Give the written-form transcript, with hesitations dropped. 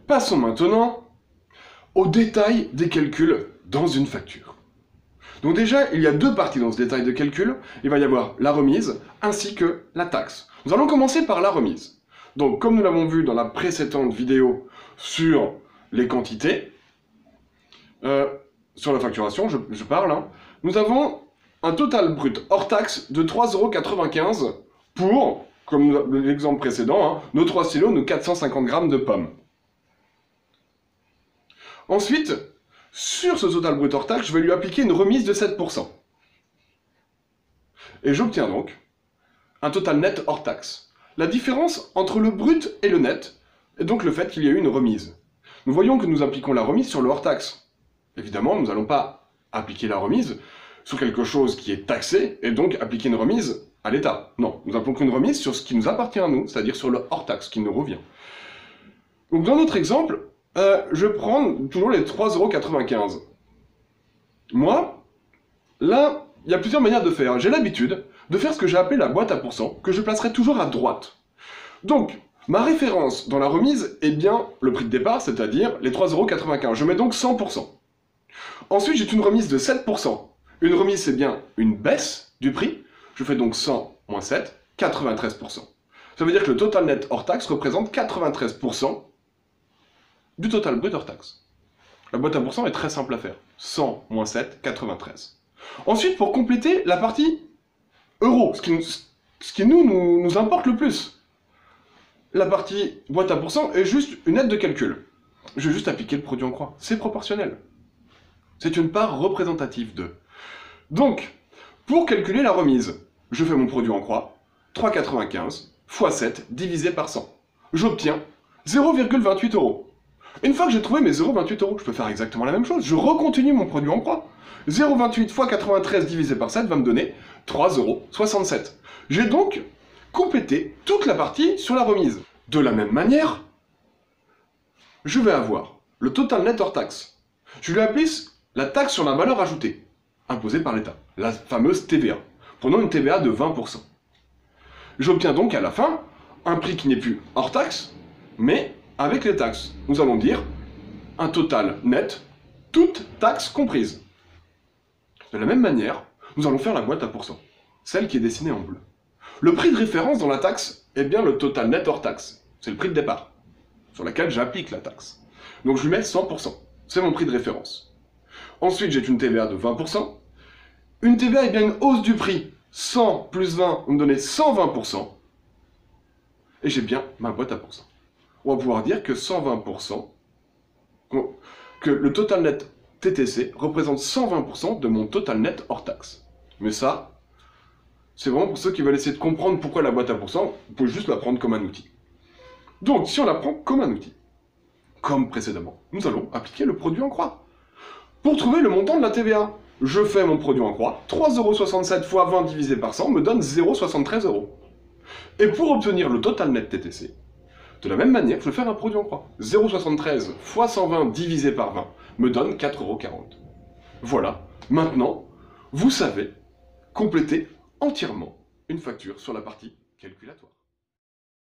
Passons maintenant au détail des calculs dans une facture. Donc déjà, il y a deux parties dans ce détail de calcul. Il va y avoir la remise ainsi que la taxe. Nous allons commencer par la remise. Donc, comme nous l'avons vu dans la précédente vidéo sur les quantités, sur la facturation, je parle, hein, nous avons un total brut hors taxe de 3,95 € pour, comme l'exemple précédent, hein, nos 3 stylos, nos 450 grammes de pommes. Ensuite, sur ce total brut hors taxe, je vais lui appliquer une remise de 7%. Et j'obtiens donc un total net hors taxe. La différence entre le brut et le net est donc le fait qu'il y a eu une remise. Nous voyons que nous appliquons la remise sur le hors taxe. Évidemment, nous n'allons pas appliquer la remise sur quelque chose qui est taxé et donc appliquer une remise à l'État. Non, nous appliquons une remise sur ce qui nous appartient à nous, c'est-à-dire sur le hors taxe qui nous revient. Donc dans notre exemple, je prends toujours les 3,95 €. Moi, là, il y a plusieurs manières de faire. J'ai l'habitude de faire ce que j'ai appelé la boîte à pourcents, que je placerai toujours à droite. Donc, ma référence dans la remise est bien le prix de départ, c'est-à-dire les 3,95 €. Je mets donc 100%. Ensuite, j'ai une remise de 7%. Une remise, c'est bien une baisse du prix. Je fais donc 100 moins 7, 93%. Ça veut dire que le total net hors taxe représente 93% du total brut hors taxe. La boîte à pourcents est très simple à faire. 100 moins 7, 93. Ensuite, pour compléter la partie euro, ce qui nous importe le plus, la partie boîte à pourcents est juste une aide de calcul. Je vais juste appliquer le produit en croix. C'est proportionnel. C'est une part représentative de. Donc, pour calculer la remise, je fais mon produit en croix, 3,95 x 7 divisé par 100. J'obtiens 0,28 €. Une fois que j'ai trouvé mes 0,28 €, je peux faire exactement la même chose. Je recontinue mon produit en croix. 0,28 x 93 divisé par 7 va me donner 3,67 €. J'ai donc complété toute la partie sur la remise. De la même manière, je vais avoir le total net hors taxe. Je lui applique la taxe sur la valeur ajoutée, imposée par l'État, la fameuse TVA. Prenons une TVA de 20%. J'obtiens donc à la fin un prix qui n'est plus hors taxe, mais avec les taxes. Nous allons dire un total net, toutes taxes comprises. De la même manière, nous allons faire la boîte à pourcents, celle qui est dessinée en bleu. Le prix de référence dans la taxe est bien le total net hors taxe. C'est le prix de départ, sur lequel j'applique la taxe. Donc je lui mets 100%. C'est mon prix de référence. Ensuite, j'ai une TVA de 20%. Une TVA est bien une hausse du prix. 100 plus 20 va me donner 120%. Et j'ai bien ma boîte à pourcents. On va pouvoir dire que 120%, que le total net TTC représente 120% de mon total net hors taxe. Mais ça, c'est vraiment pour ceux qui veulent essayer de comprendre pourquoi la boîte à pourcents, vous pouvez juste la prendre comme un outil. Donc, si on la prend comme un outil, comme précédemment, nous allons appliquer le produit en croix. Pour trouver le montant de la TVA, je fais mon produit en croix, 3,67 € x 20 divisé par 100 me donne 0,73 €. Et pour obtenir le total net TTC, de la même manière, je vais faire un produit en croix. 0,73 x 120 divisé par 20 me donne 4,40 €. Voilà, maintenant, vous savez compléter entièrement une facture sur la partie calculatoire.